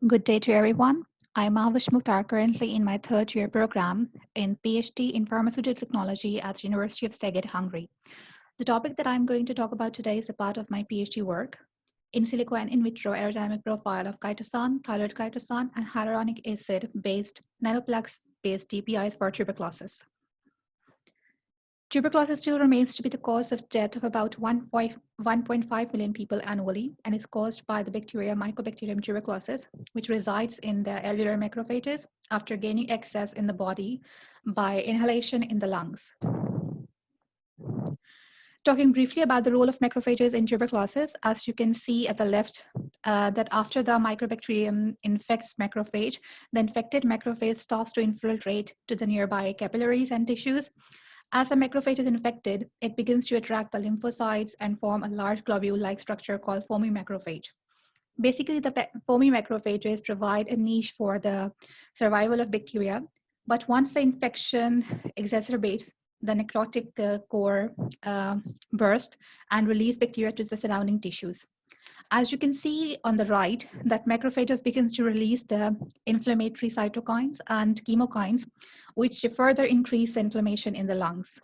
Good day to everyone. I'm Mahwash Mukhtar, currently in my third year program in PhD in Pharmaceutical Technology at the University of Szeged, Hungary. The topic that I'm going to talk about today is a part of my PhD work, in silico and in vitro aerodynamic profile of chitosan, thiolated chitosan, and hyaluronic acid-based nanoplex-based DPIs for tuberculosis. Tuberculosis still remains to be the cause of death of about 1.5 million people annually and is caused by the bacteria Mycobacterium tuberculosis, which resides in the alveolar macrophages after gaining access in the body by inhalation in the lungs. Talking briefly about the role of macrophages in tuberculosis, as you can see at the left, that after the Mycobacterium infects macrophage, the infected macrophage starts to infiltrate to the nearby capillaries and tissues. As a macrophage is infected, it begins to attract the lymphocytes and form a large globule-like structure called foamy macrophage. Basically, the foamy macrophages provide a niche for the survival of bacteria, but once the infection exacerbates, the necrotic core burst and release bacteria to the surrounding tissues. As you can see on the right, that macrophages begins to release the inflammatory cytokines and chemokines, which further increase inflammation in the lungs.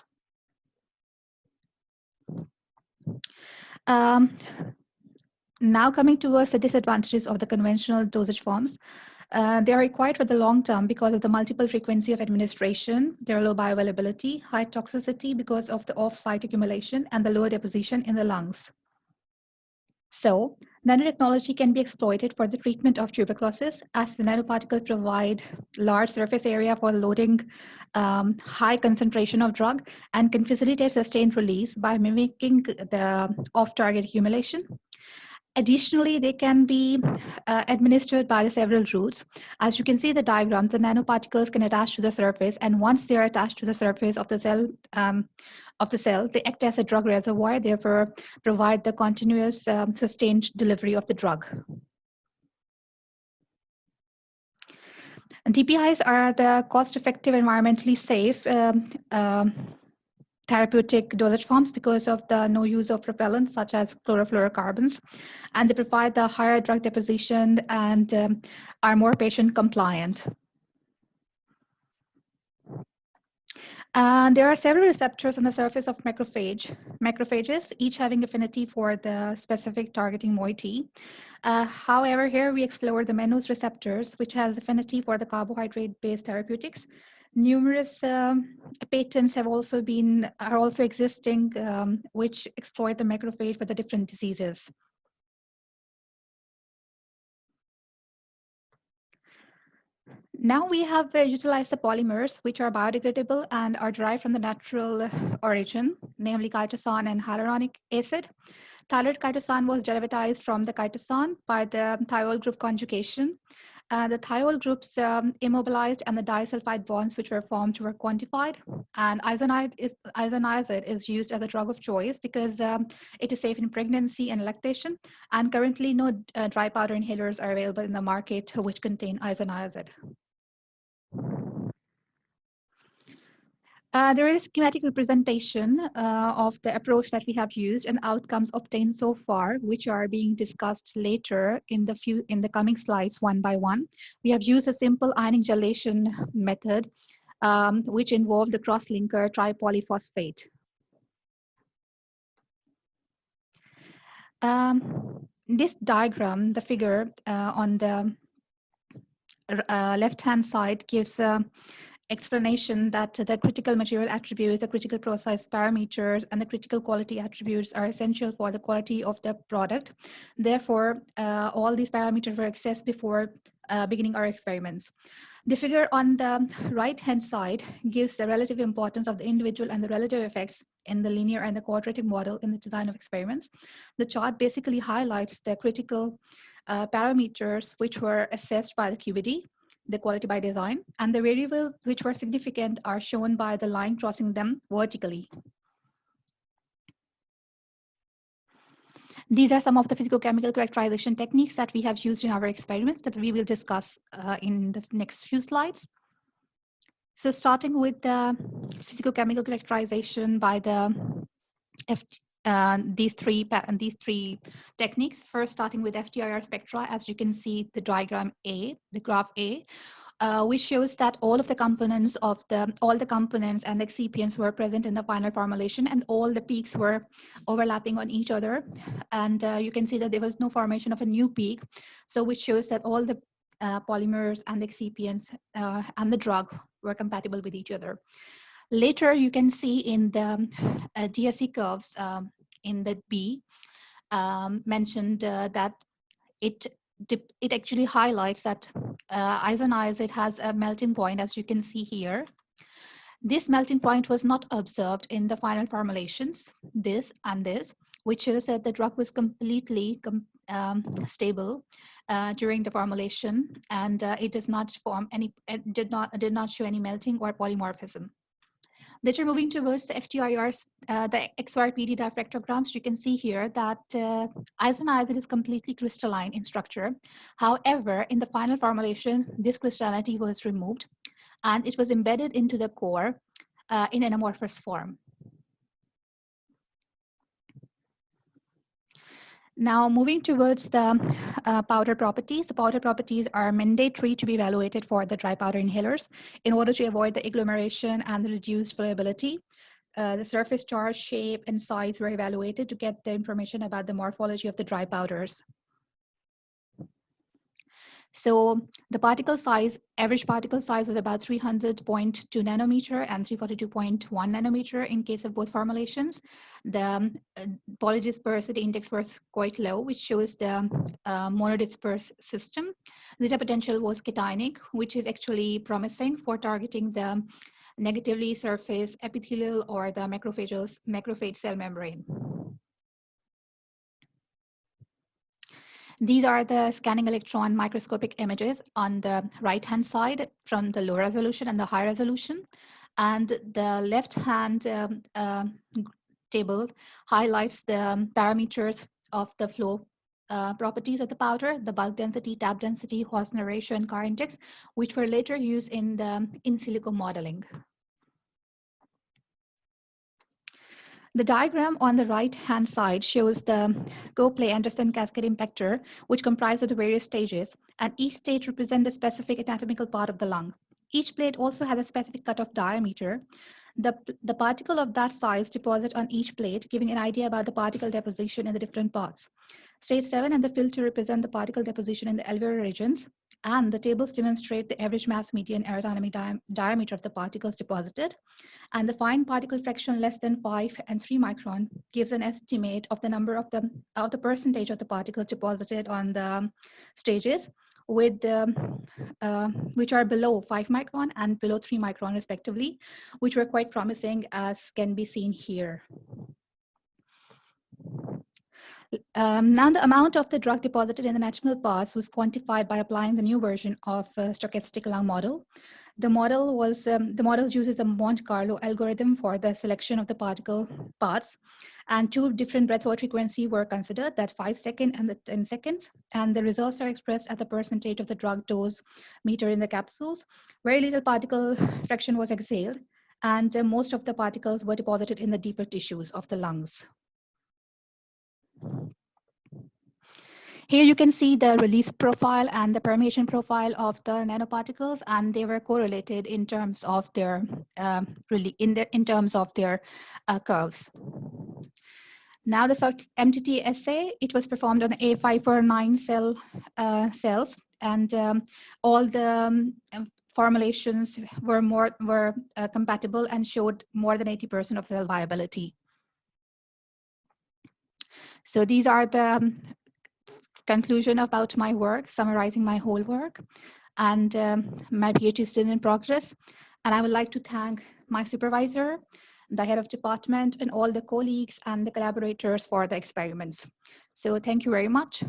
Now coming towards the disadvantages of the conventional dosage forms. They are required for the long term because of the multiple frequency of administration, their low bioavailability, high toxicity because of the off-site accumulation, and the lower deposition in the lungs. So, nanotechnology can be exploited for the treatment of tuberculosis as the nanoparticles provide large surface area for loading high concentration of drug and can facilitate sustained release by mimicking the off-target accumulation. Additionally, they can be administered by the several routes. As you can see the diagrams, the nanoparticles can attach to the surface, and once they are attached to the surface of the cell, they act as a drug reservoir, therefore provide the continuous sustained delivery of the drug. And DPIs are the cost-effective, environmentally safe therapeutic dosage forms because of the no use of propellants such as chlorofluorocarbons, and they provide the higher drug deposition and are more patient compliant. And there are several receptors on the surface of macrophages, each having affinity for the specific targeting moiety. However, here we explore the mannose receptors, which has affinity for the carbohydrate-based therapeutics. Numerous patents are also existing, which exploit the macrophage for the different diseases. Now we have utilized the polymers, which are biodegradable and are derived from the natural origin, namely chitosan and hyaluronic acid. Thiolated chitosan was derivatized from the chitosan by the thiol group conjugation. The thiol groups immobilized and the disulfide bonds which were formed were quantified. And isoniazid is used as a drug of choice because it is safe in pregnancy and lactation. And currently no dry powder inhalers are available in the market which contain isoniazid. There is a schematic representation of the approach that we have used and outcomes obtained so far, which are being discussed later in the coming slides one by one. We have used a simple ionic gelation method, which involved the cross-linker tripolyphosphate. This diagram, the figure on the left-hand side gives explanation that the critical material attributes, the critical process parameters, and the critical quality attributes are essential for the quality of the product. Therefore, all these parameters were assessed before beginning our experiments. The figure on the right-hand side gives the relative importance of the individual and the relative effects in the linear and the quadratic model in the design of experiments. The chart basically highlights the critical parameters which were assessed by the QBD, the quality by design, and the variables which were significant are shown by the line crossing them vertically. These are some of the physicochemical characterization techniques that we have used in our experiments that we will discuss in the next few slides. So starting with the physicochemical characterization by the these three techniques. First, starting with FTIR spectra, as you can see the diagram A, the graph A, which shows that all the components and excipients were present in the final formulation, and all the peaks were overlapping on each other. And you can see that there was no formation of a new peak, so which shows that all the polymers and the excipients and the drug were compatible with each other. Later, you can see in the DSE curves in the B mentioned that it actually highlights that isoniazid has a melting point, as you can see here. This melting point was not observed in the final formulations, this and this, which shows that the drug was completely stable during the formulation, and it does not form any, it did not show any melting or polymorphism. Later, moving towards the FTIRs, the XYPD diffractograms, you can see here that isoniazid is completely crystalline in structure. However, in the final formulation, this crystallinity was removed, and it was embedded into the core in an amorphous form. Now, moving towards the powder properties. The powder properties are mandatory to be evaluated for the dry powder inhalers in order to avoid the agglomeration and the reduced flowability. The surface charge, shape, and size were evaluated to get the information about the morphology of the dry powders. So the particle size, average particle size was about 300.2 nanometer and 342.1 nanometer in case of both formulations. The polydispersity index was quite low, which shows the monodisperse system. Zeta potential was cationic, which is actually promising for targeting the negatively surface epithelial or the macrophage cell membrane. These are the scanning electron microscopic images on the right-hand side from the low resolution and the high resolution. And the left-hand table highlights the parameters of the flow properties of the powder, the bulk density, tap density, Hausner ratio, and Carr index, which were later used in the in silico modeling. The diagram on the right-hand side shows the Copley-Anderson cascade impactor, which comprises the various stages, and each stage represents a specific anatomical part of the lung. Each plate also has a specific cutoff diameter. The particle of that size deposit on each plate, giving an idea about the particle deposition in the different parts. Stage 7 and the filter represent the particle deposition in the alveolar regions, and the tables demonstrate the average mass median aerodynamic diameter of the particles deposited. And the fine particle fraction less than 5 and 3 micron gives an estimate of the number of the percentage of the particles deposited on the stages, with which are below 5 micron and below 3 micron respectively, which were quite promising, as can be seen here. Now the amount of the drug deposited in the natural parts was quantified by applying the new version of stochastic lung model. The model uses the Monte Carlo algorithm for the selection of the particle parts, and two different breath hold frequency were considered, that 5 seconds and the 10 seconds, and the results are expressed at the percentage of the drug dose meter in the capsules. Very little particle fraction was exhaled, and most of the particles were deposited in the deeper tissues of the lungs. Here you can see the release profile and the permeation profile of the nanoparticles, and they were correlated in terms of their curves. Now the MTT assay, it was performed on A549 cells, and all the formulations were compatible and showed more than 80% of cell viability. So these are the conclusion about my work, summarizing my whole work, and my PhD is still in progress. And I would like to thank my supervisor, the head of department, and all the colleagues and the collaborators for the experiments. So thank you very much.